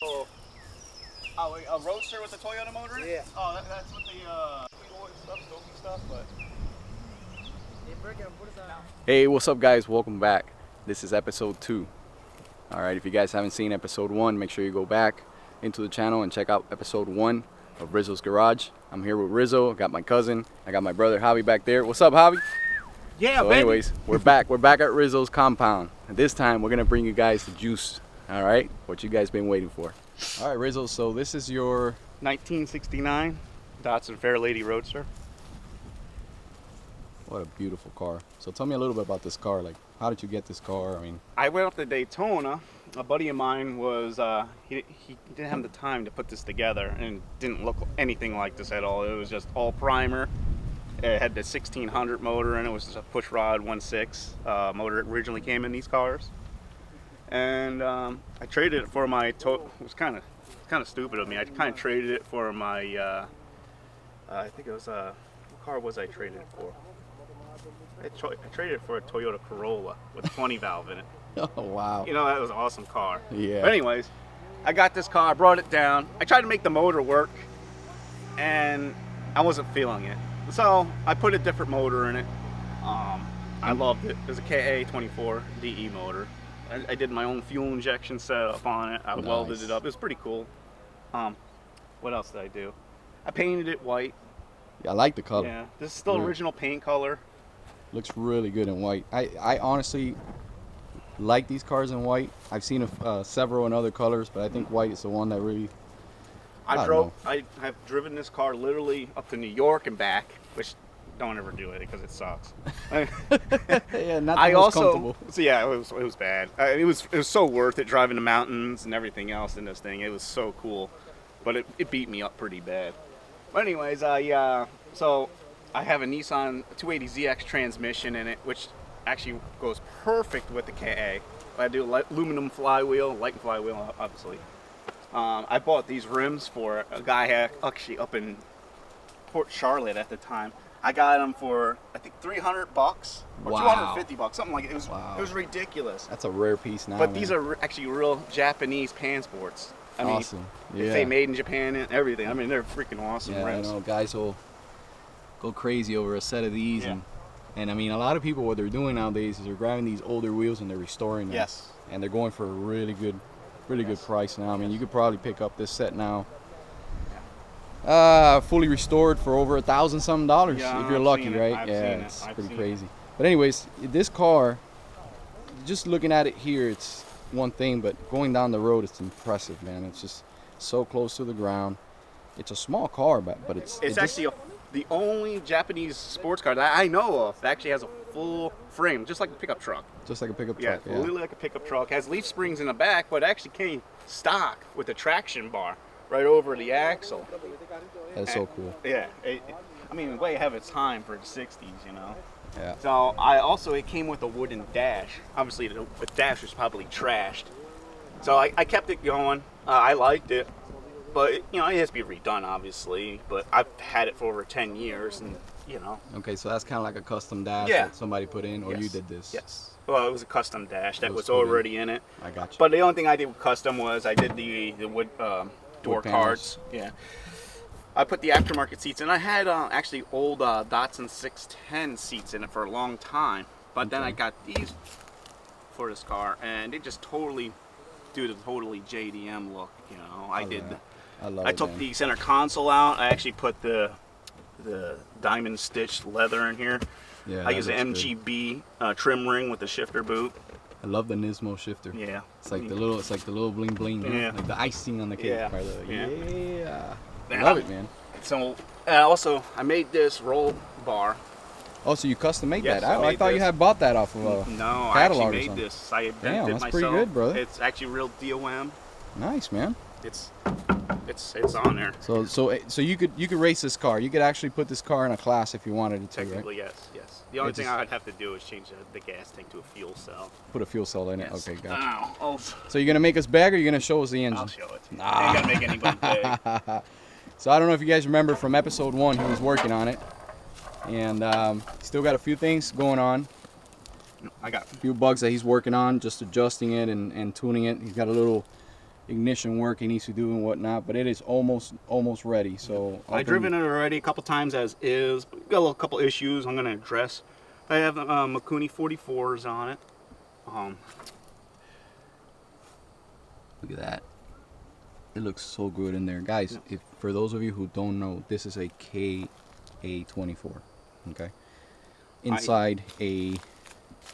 Oh, wait, a Roadster with the Toyota motor in it? Yeah. Oh, that's with the stuff, Scoky stuff, but... Hey, what's up guys? Welcome back. This is episode 2. Alright, if you guys haven't seen episode 1, make sure you go back into the channel and check out episode 1 of RIZZ0'S Garage. I'm here with Rizzo, got my cousin, I got my brother Javi back there. What's up, Javi? Yeah, so anyways, we're back at RIZZ0'S compound. And this time we're gonna bring you guys the juice. Alright, what you guys been waiting for. Alright, Rizzo, so this is your 1969 Datsun Fairlady Roadster. What a beautiful car. So tell me a little bit about this car. Like, how did you get this car? I mean, I went up to Daytona. A buddy of mine was, he didn't have the time to put this together and didn't look anything like this at all. It was just all primer. It had the 1600 motor and it was a push rod 1.6 motor. It originally came in these cars. And I traded it for my, it was kind of stupid of me. I kind of traded it for my, I think it was, what car was I traded it for? I traded it for a Toyota Corolla with a 20 valve in it. oh wow. You know, that was an awesome car. Yeah. But anyways, I got this car, I brought it down. I tried to make the motor work and I wasn't feeling it. So I put a different motor in it. I loved it. It was a KA24 DE motor. I did my own fuel injection setup on it. I welded it up. It was pretty cool. What else did I do? I painted it white. Yeah, I like the color. Yeah, this is still original paint color. Looks really good in white. I honestly like these cars in white. I've seen several in other colors, but I think white is the one that really... I have driven this car literally up to New York and back, which don't ever do it because it sucks. yeah, not the most comfortable. So yeah, it was bad. It was so worth it driving the mountains and everything else in this thing. It was so cool, but it beat me up pretty bad. But anyways, yeah. So I have a Nissan 280ZX transmission in it, which actually goes perfect with the KA. I do aluminum flywheel, light flywheel, obviously. I bought these rims for a guy actually up in Port Charlotte at the time. I got them for I think $300 or wow. $250, something like it. It was ridiculous. That's a rare piece now. But these are actually real Japanese pan sports. I mean, awesome. Yeah. They made in Japan and everything. I mean, they're freaking awesome rims. I know guys will go crazy over a set of these, and I mean a lot of people what they're doing nowadays is they're grabbing these older wheels and they're restoring them. Yes. And they're going for a really good price now. I mean, you could probably pick up this set now, fully restored for over $1,000 some if you're lucky, right? It's pretty crazy. But anyways, this car, just looking at it here, it's one thing, but going down the road, it's impressive, man. It's just so close to the ground. It's a small car, but it's actually the only Japanese sports car that I know of that actually has a full frame, just like a pickup truck. Just like a pickup truck, yeah. Literally like a pickup truck. Has leaf springs in the back, but it actually came stock with a traction bar right over the axle. That's so cool. Yeah, I mean, way ahead of its time for the 60s, you know. Yeah. So it came with a wooden dash. Obviously, the dash was probably trashed. So I kept it going. I liked it, but it has to be redone, obviously. But I've had it for over 10 years, and Okay, so that's kind of like a custom dash that somebody put in, or you did this? Yes. Well, it was a custom dash that was already in it. I got you. But the only thing I did with custom was I did the wood door cards. Yeah. I put the aftermarket seats in. I had actually old Datsun 610 seats in it for a long time. But then I got these for this car, and they just totally do the totally JDM look, you know. I took the center console out. I actually put the diamond stitched leather in here. Yeah, I use an MGB trim ring with the shifter boot. I love the Nismo shifter. Yeah. It's like the little bling bling. Yeah. Like the icing on the cake. Yeah. Yeah. I love it, man. So also I made this roll bar. Oh, so you custom made that? I thought you had bought that off of a No, catalog I actually made something. this. I invented Damn, that's myself. pretty good, brother. It's actually real DOM. Nice, man. It's on there. So you could race this car. You could actually put this car in a class if you wanted it to, Technically, right? yes. The only thing I'd have to do is change the gas tank to a fuel cell. Put a fuel cell in it. Yes. Okay, gotcha. Oh. So you're gonna make us bag, or you're gonna show us the engine? I'll show it. I ain't gonna make anybody big. So I don't know if you guys remember from episode 1, he was working on it, and still got a few things going on. I got a few bugs that he's working on, just adjusting it and tuning it. He's got a little ignition work he needs to do and whatnot, but it is almost ready. So I've driven it already a couple times as is. Got a couple issues I'm gonna address. I have Makuni 44s on it. Look at that. It looks so good in there, guys. If for those of you who don't know, this is a KA24. Okay, inside a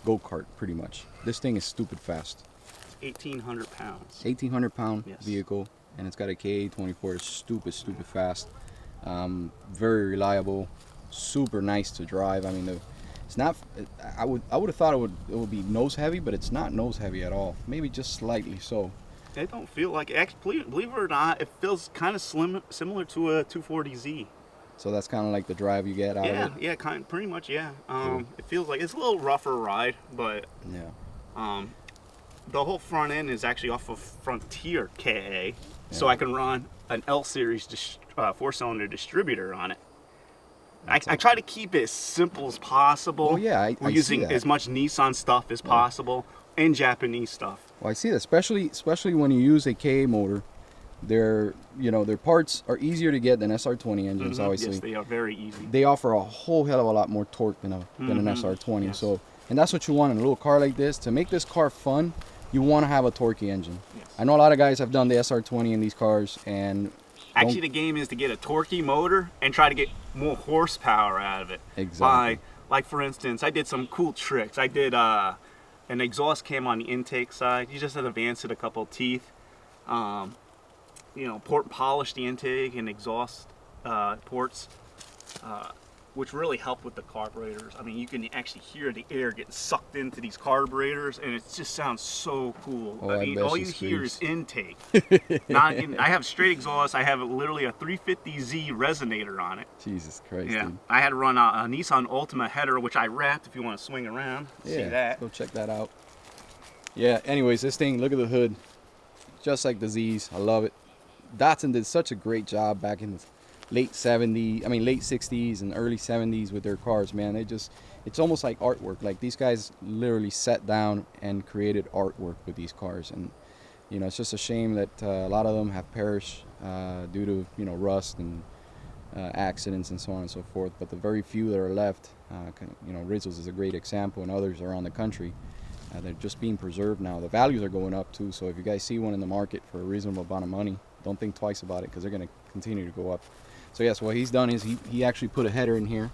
go-kart, pretty much. This thing is stupid fast. 1,800 pounds. 1,800 pound vehicle, and it's got a KA24. It's stupid fast. Very reliable, super nice to drive. I mean, it's not. I would have thought it would be nose heavy, but it's not nose heavy at all. Maybe just slightly so. It don't feel like it. Actually, believe it or not, it feels kind of similar to a 240Z. So that's kind of like the drive you get out of it. Yeah, pretty much. Yeah. Cool. It feels like it's a little rougher ride, but yeah. The whole front end is actually off of Frontier KA, so I can run an L series 4-cylinder distributor on it. I try to keep it as simple as possible. Oh yeah, we're using as much Nissan stuff as possible and Japanese stuff. Well, I see that, especially when you use a KA motor. Their parts are easier to get than SR20 engines. Obviously, yes, they are very easy. They offer a whole hell of a lot more torque than an SR20. Yes. So, and that's what you want in a little car like this. To make this car fun, you want to have a torquey engine. Yes. I know a lot of guys have done the SR20 in these cars, and actually the game is to get a torquey motor and try to get more horsepower out of it. Exactly. Like for instance, I did some cool tricks. I did an exhaust cam on the intake side. You just had to advance it a couple of teeth. Polish the intake and exhaust ports, which really help with the carburetors. I mean, you can actually hear the air getting sucked into these carburetors, and it just sounds so cool. Oh, I mean, all you hear is intake. I have straight exhaust. I have literally a 350Z resonator on it. Jesus Christ, yeah. Dude. I had to run a Nissan Altima header, which I wrapped if you want to swing around. Yeah, see that. go check that out. Yeah, anyways, this thing, look at the hood. Just like the Z's. I love it. Datsun did such a great job back in the late 60s and early 70s with their cars, man. It's almost like artwork. Like, these guys literally sat down and created artwork with these cars. And, it's just a shame that a lot of them have perished due to, rust and accidents and so on and so forth. But the very few that are left, RIZZ0'S is a great example, and others around the country. They're just being preserved now. The values are going up too, so if you guys see one in the market for a reasonable amount of money, don't think twice about it, because they're going to continue to go up. So yes, what he's done is he actually put a header in here.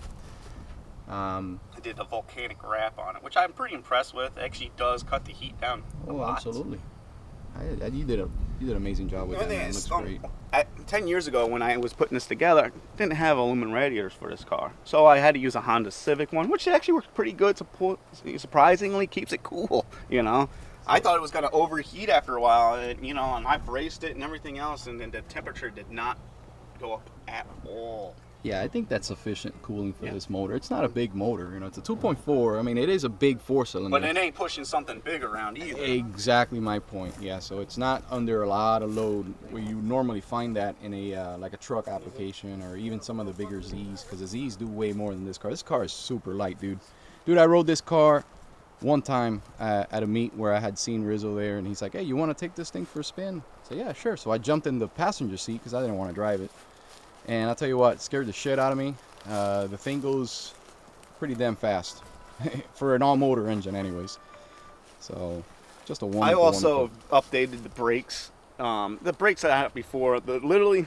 I did a volcanic wrap on it, which I'm pretty impressed with. It actually does cut the heat down a lot. Absolutely. You did an amazing job with that, man. It looks great. 10 years ago, when I was putting this together, I didn't have aluminum radiators for this car. So I had to use a Honda Civic one, which actually works pretty good. Surprisingly keeps it cool, I thought it was going to overheat after a while, and I braced it and everything else, and then the temperature did not go up at all. Yeah, I think that's sufficient cooling for this motor. It's not a big motor, it's a 2.4. I mean, it is a big 4-cylinder. But it ain't pushing something big around either. Exactly my point. Yeah, so it's not under a lot of load where you normally find that in a like a truck application, or even some of the bigger Z's, because the Z's do way more than this car. This car is super light, dude. Dude, I rode this car one time at a meet where I had seen RIZZ0' there, and he's like, "Hey, you want to take this thing for a spin?" I said, "Yeah, sure." So I jumped in the passenger seat because I didn't want to drive it. And I'll tell you what, it scared the shit out of me. The thing goes pretty damn fast for an all-motor engine anyways. So, just a wonderful, I also updated the brakes. The brakes that I had before, literally,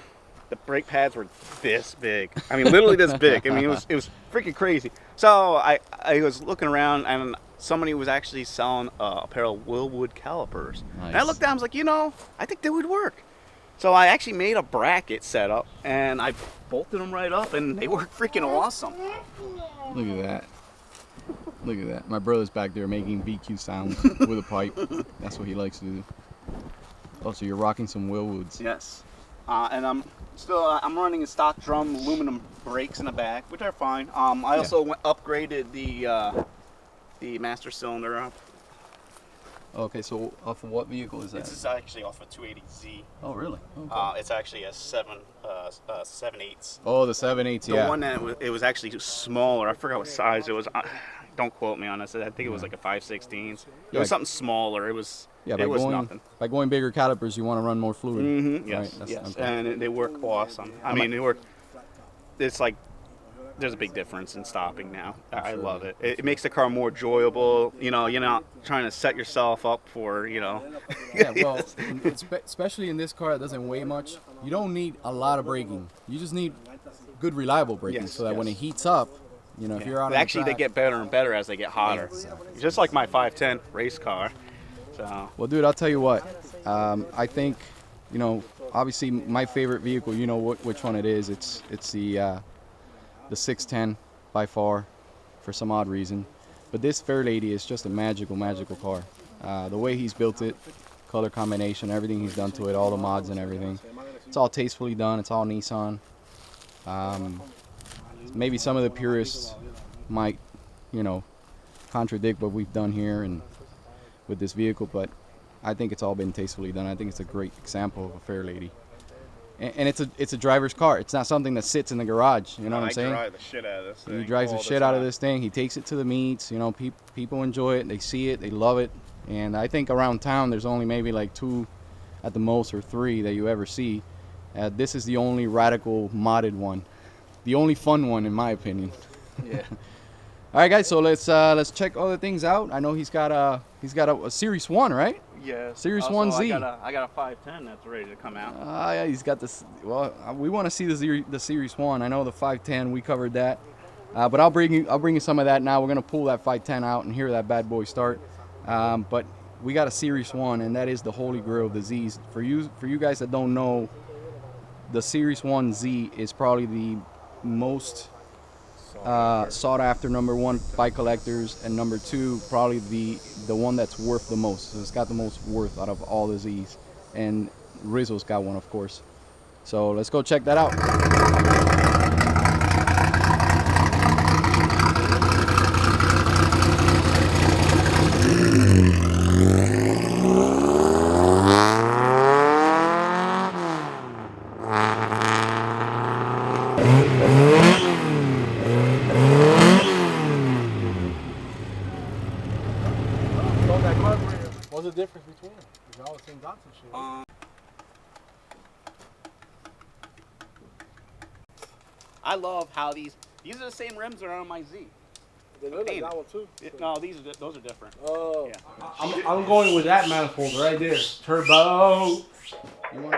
the brake pads were this big. I mean, literally this big. I mean, it was freaking crazy. So, I was looking around, and somebody was actually selling a pair of Willwood calipers. Nice. And I looked down, I was like, I think they would work. So I actually made a bracket setup, and I bolted them right up, and they work freaking awesome. Look at that. Look at that. My brother's back there making BQ sounds with a pipe. That's what he likes to do. Oh, so you're rocking some Willwoods. Yes. And I'm running a stock drum aluminum brakes in the back, which are fine. I also upgraded the master cylinder. Okay, so off of what vehicle is that? This is actually off of 280Z. Oh, really? Okay. It's actually a 7/8. Oh, the 7/8, yeah. The one that it was actually smaller. I forgot what size it was. don't quote me on this. I think it was like a 5/16. It Yeah. was something smaller. It was nothing. By going bigger calipers, you want to run more fluid. Mm-hmm. Yes, right? yes. Okay. And they work awesome. I mean, they work. It's like there's a big difference in stopping now. I love it. It makes the car more enjoyable. You know, you're not trying to set yourself up for, you know. Yeah, well, especially in this car that doesn't weigh much, you don't need a lot of braking. You just need good, reliable braking, Yes, so that yes. when it heats up, you know, if you're out on Actually, the they get better and better as they get hotter. Just like my 510 race car. So. Well, dude, I'll tell you what. I think, you know, obviously my favorite vehicle, you know which one it is. It's the 610 by far, for some odd reason. But this Fairlady is just a magical car. The way he's built it, color combination, everything he's done to it, all the mods and everything. It's all tastefully done. It's all Nissan. Maybe some of the purists might, you know, contradict what we've done here and with this vehicle, but I think it's all been tastefully done. I think it's a great example of a Fairlady. And it's a driver's car. It's not something that sits in the garage. You know what I'm saying? I drive the shit out of this thing. He drives the shit out of this thing. He takes it to the meets. You know, people enjoy it. They see it. They love it. And I think around town there's only maybe like 2 at the most, or 3 that you ever see. This is the only radical modded one, the only fun one in my opinion. Yeah. All right, guys. So let's check other things out. I know he's got a Series 1, right? Yeah. Series 1Z. I got a 510 that's ready to come out. Yeah, he's got this. Well, we want to see the Series 1. I know the 510. We covered that, but I'll bring you some of that now. We're gonna pull that 510 out and hear that bad boy start. But we got a Series 1, and that is the holy grail of the Z's. For you guys that don't know, the Series 1Z is probably the most sought after number 1 by collectors, and number 2 probably the one that's worth the most. So it's got the most worth out of all the Z's, and RIZZ0'S got one, of course. So let's go check that out. What's the difference between them? They're all the same Datsun shit. I love how these are the same rims that are on my Z. They look like that one too. No, those are different. Oh. Yeah. I'm going with that manifold right there. Turbo. You want